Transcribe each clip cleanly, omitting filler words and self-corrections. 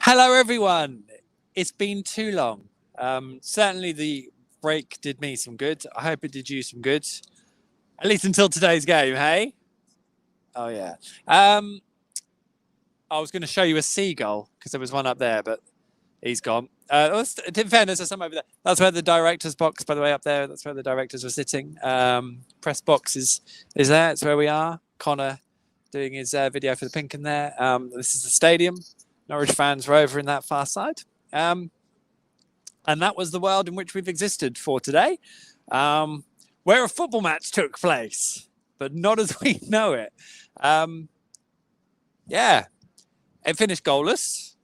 Hello, everyone. It's been too long. Certainly, the break did me some good. I hope it did you some good, at least until today's game. Hey, oh yeah. Um, I was going to show you a seagull because there was one up there, but he's gone. In fairness, there's some over there. That's where the director's box, by the way, up there. That's where the directors were sitting. Press box is there. It's where we are. Connor doing his video for the pink in there. This is the stadium. Norwich fans were over in that far side. And that was the world in which we've existed for today, where a football match took place, but not as we know it. Yeah, it finished goalless.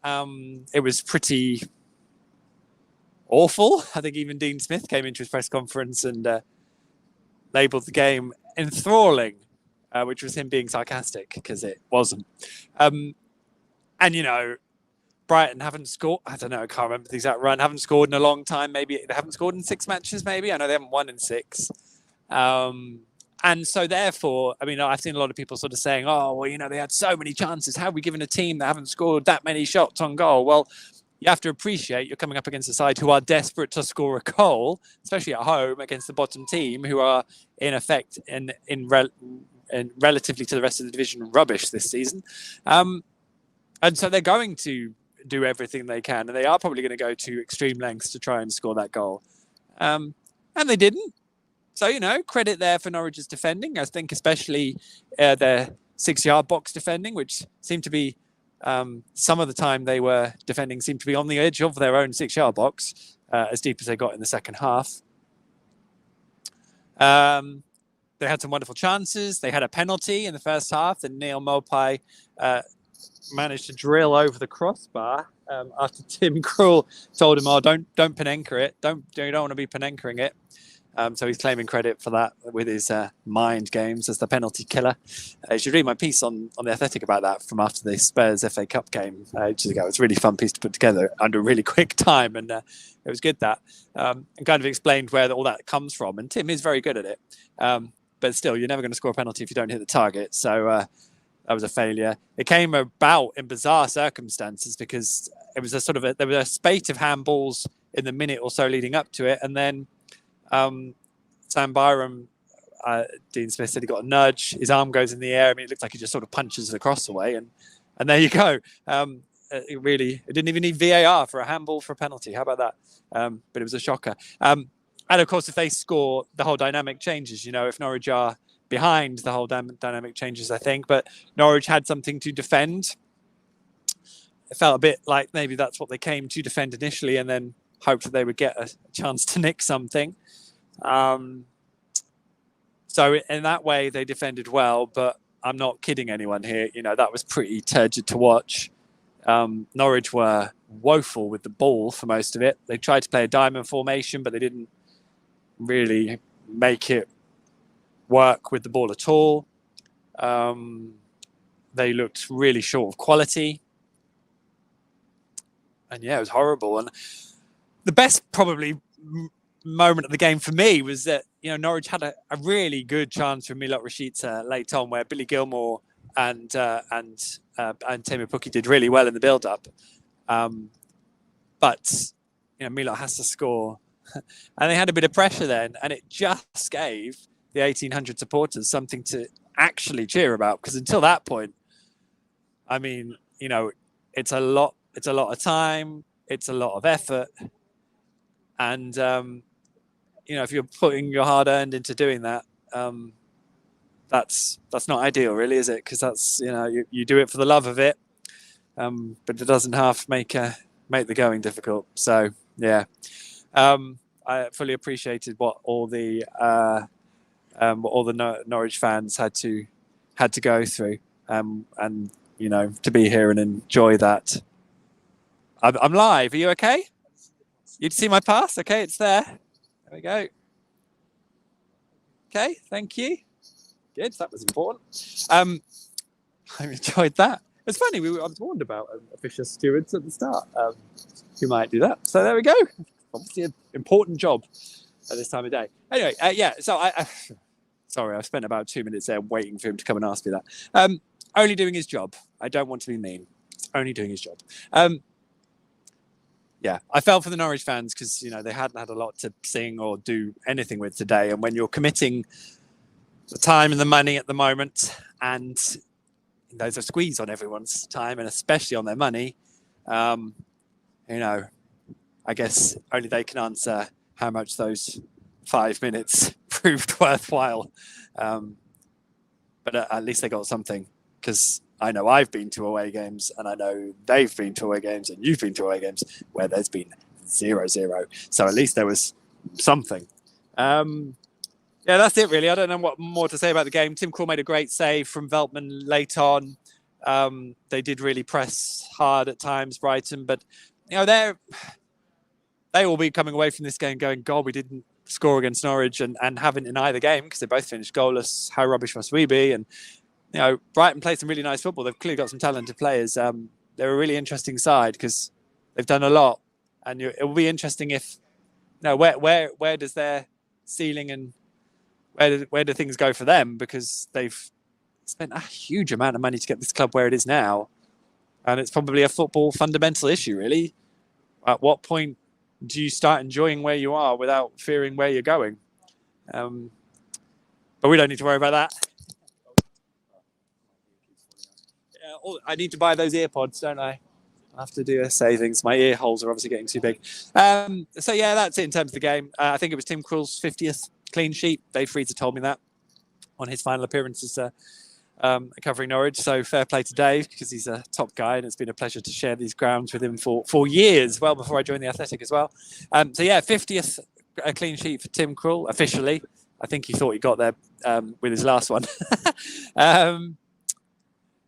It was pretty awful. I think even Dean Smith came into his press conference and labelled the game enthralling, which was him being sarcastic because it wasn't. And, you know, Brighton haven't scored. I don't know. I can't remember the exact run. Haven't scored in a long time. Maybe they haven't scored in 6 matches. Maybe I know they haven't won in 6. And so therefore, I mean, I've seen a lot of people sort of saying, "Oh, well, you know, they had so many chances. How have we given a team that haven't scored that many shots on goal?" Well, you have to appreciate you're coming up against a side who are desperate to score a goal, especially at home against the bottom team, who are in effect in relatively to the rest of the division rubbish this season. And so they're going to do everything they can, and they are probably going to go to extreme lengths to try and score that goal. And they didn't. So, you know, credit there for Norwich's defending. I think especially their 6-yard box defending, which seemed to be some of the time they were defending seemed to be on the edge of their own 6-yard box, as deep as they got in the second half. They had some wonderful chances. They had a penalty in the first half that Neal Maupay managed to drill over the crossbar after Tim Krul told him, "Oh, don't Panenka it. You don't want to be Panenkering it." So he's claiming credit for that with his mind games as the penalty killer. You should read my piece on The Athletic about that from after the Spurs FA Cup game ages ago. It's a really fun piece to put together under a really quick time, and it was good that and kind of explained where all that comes from. And Tim is very good at it, but still, you're never going to score a penalty if you don't hit the target. So that was a failure. It came about in bizarre circumstances because it was there was a spate of handballs in the minute or so leading up to it, and then Sam Byram, Dean Smith said he got a nudge. His arm goes in the air. I mean, it looks like he just sort of punches the cross away, and there you go. It didn't even need VAR for a handball for a penalty. How about that? But it was a shocker. And of course, if they score, the whole dynamic changes. You know, if Norwich are behind, the whole dynamic changes, I think. But Norwich had something to defend. It felt a bit like maybe that's what they came to defend initially, and then hoped that they would get a chance to nick something. So in that way, they defended well, but I'm not kidding anyone here. You know, that was pretty turgid to watch. Norwich were woeful with the ball for most of it. They tried to play a diamond formation, but they didn't really make it work with the ball at all. They looked really short of quality. And yeah, it was horrible. And the best probably moment of the game for me was that, you know, Norwich had a really good chance from Milot Rashica late on, where Billy Gilmore and Teemu Pukki did really well in the build-up. But, you know, Milot has to score. And they had a bit of pressure then, and it just gave the 1,800 supporters something to actually cheer about. Because until that point, I mean, you know, it's a lot of time, it's a lot of effort. And, you know, if you're putting your hard-earned into doing that, that's not ideal, really, is it? Because that's, you know, you do it for the love of it, but it doesn't half make the going difficult. So, yeah, I fully appreciated what all the Norwich fans had to go through, and you know, to be here and enjoy that. I'm live. Are you okay? You'd see my pass? Okay, it's there. There we go. Okay, thank you. Good, that was important. I enjoyed that. It's funny, I was warned about official stewards at the start who might do that. So there we go. Obviously an important job at this time of day. Anyway, yeah, so sorry, I've spent about 2 minutes there waiting for him to come and ask me that. Only doing his job. I don't want to be mean. only doing his job. Yeah, I felt for the Norwich fans because they hadn't had a lot to sing or do anything with today, and when you're committing the time and the money at the moment, and there's a squeeze on everyone's time and especially on their money, I guess only they can answer how much those 5 minutes proved worthwhile. But at least they got something, because I know I've been to away games, and I know they've been to away games, and you've been to away games where there's been 0-0. So at least there was something. Yeah, that's it really. I don't know what more to say about the game. Tim Krul made a great save from Veltman late on. They did really press hard at times, Brighton, but they will be coming away from this game going, God, we didn't score against Norwich, and haven't in either game, because they both finished goalless. How rubbish must we be? And Brighton played some really nice football. They've clearly got some talented players. They're a really interesting side because they've done a lot, and it will be interesting if where does their ceiling and where do things go for them, because they've spent a huge amount of money to get this club where it is now, and it's probably a football fundamental issue really. At what point do you start enjoying where you are without fearing where you're going? But we don't need to worry about that. I need to buy those earpods, don't I? I have to do savings. My ear holes are obviously getting too big. So yeah, that's it in terms of the game. I think it was Tim Krul's 50th clean sheet. Dave Freezer told me that on his final appearances covering Norwich. So fair play to Dave, because he's a top guy, and it's been a pleasure to share these grounds with him for years, well before I joined the Athletic as well. So yeah, 50th clean sheet for Tim Krul officially. I think he thought he got there with his last one.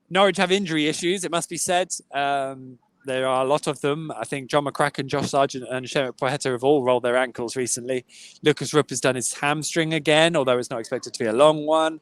Norwich have injury issues, it must be said. There are a lot of them. I think John McCracken, Josh Sargent and Shemet Poeta have all rolled their ankles recently. Lucas Rupp has done his hamstring again, although it's not expected to be a long one.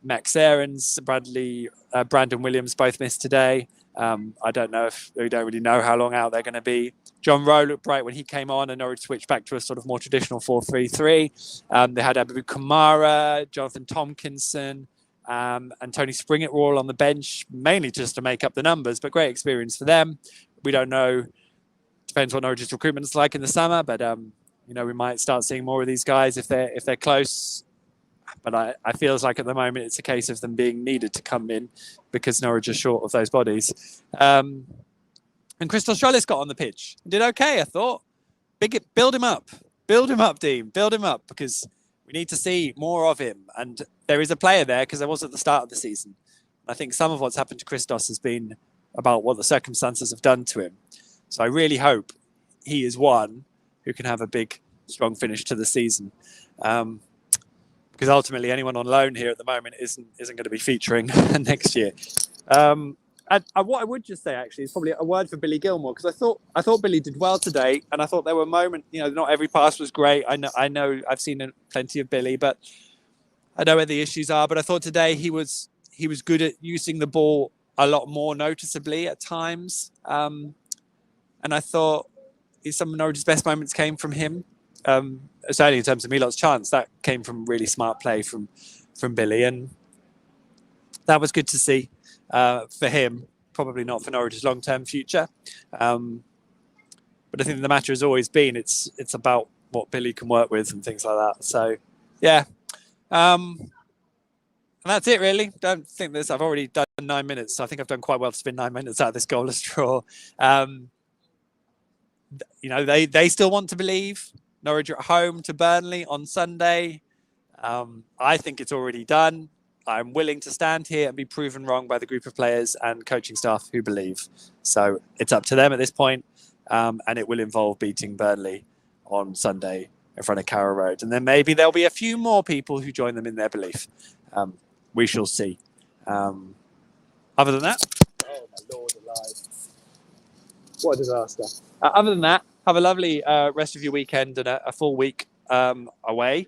Max Aarons, Brandon Williams both missed today. I don't know we don't really know how long out they're going to be. John Rowe looked bright when he came on, and Norwich switched back to a sort of more traditional 4-3-3. They had Abu Kamara, Jonathan Tomkinson, and Tony Springett were all on the bench, mainly just to make up the numbers, but great experience for them. We don't know. Depends what Norwich's recruitment is like in the summer, but we might start seeing more of these guys if they're close. But I feels like at the moment it's a case of them being needed to come in because Norwich are short of those bodies. And Crystal Schollis got on the pitch. Did okay, I thought. Build him up, Dean. Build him up, because we need to see more of him. And there is a player there, because there was at the start of the season. I think some of what's happened to Christos has been about what the circumstances have done to him. So I really hope he is one who can have a big, strong finish to the season. Because ultimately anyone on loan here at the moment isn't going to be featuring next year. And what I would just say actually is probably a word for Billy Gilmore, because I thought Billy did well today, and I thought there were moments. Not every pass was great. I know I've seen plenty of Billy, but I know where the issues are. But I thought today he was good at using the ball a lot more noticeably at times, and I thought some of Norwich's best moments came from him. Certainly in terms of Milot's chance, that came from really smart play from Billy, and that was good to see for him. Probably not for Norwich's long-term future, but I think the matter has always been it's about what Billy can work with and things like that. So yeah, and that's it really. Don't think this. I've already done 9 minutes, so I think I've done quite well to spin 9 minutes out of this goalless draw. They still want to believe. Norwich are at home to Burnley on Sunday. I think it's already done. I'm willing to stand here and be proven wrong by the group of players and coaching staff who believe. So it's up to them at this point, and it will involve beating Burnley on Sunday in front of Carrow Road. And then maybe there'll be a few more people who join them in their belief. We shall see. Other than that, oh my Lord alive. What a disaster. Other than that, have a lovely rest of your weekend and a full week away.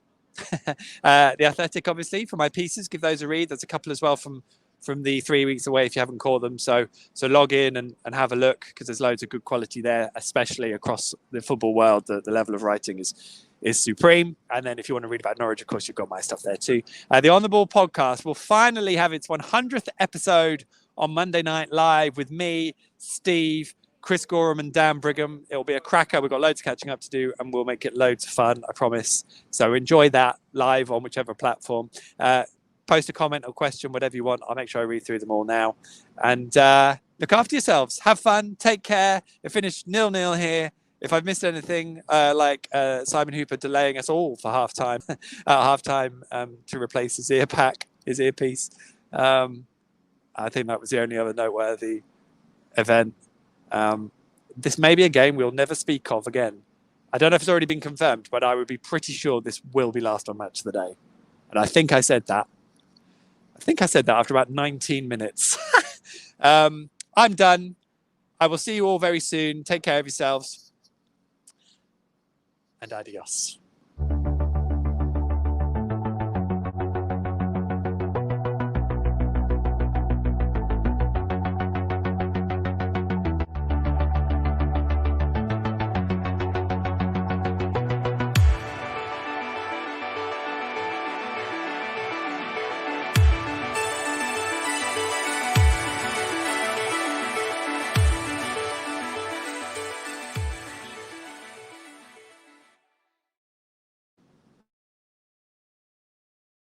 The Athletic, obviously, for my pieces, give those a read. There's a couple as well from the 3 weeks away if you haven't caught them. So log in and have a look, because there's loads of good quality there, especially across the football world. The level of writing is supreme. And then if you want to read about Norwich, of course, you've got my stuff there too. The On The Ball podcast will finally have its 100th episode on Monday Night Live with me, Steve, Chris Gorham and Dan Brigham. It'll be a cracker. We've got loads of catching up to do, and we'll make it loads of fun, I promise. So enjoy that live on whichever platform. Post a comment or question, whatever you want. I'll make sure I read through them all now. And look after yourselves. Have fun. Take care. It finished 0-0 here. If I've missed anything, like Simon Hooper delaying us all for halftime, to replace his earpiece. I think that was the only other noteworthy event. This may be a game we'll never speak of again. I don't know if it's already been confirmed, but I would be pretty sure this will be last on Match of the Day. And I think I said that. After about 19 minutes. I'm done. I will see you all very soon. Take care of yourselves. And adios.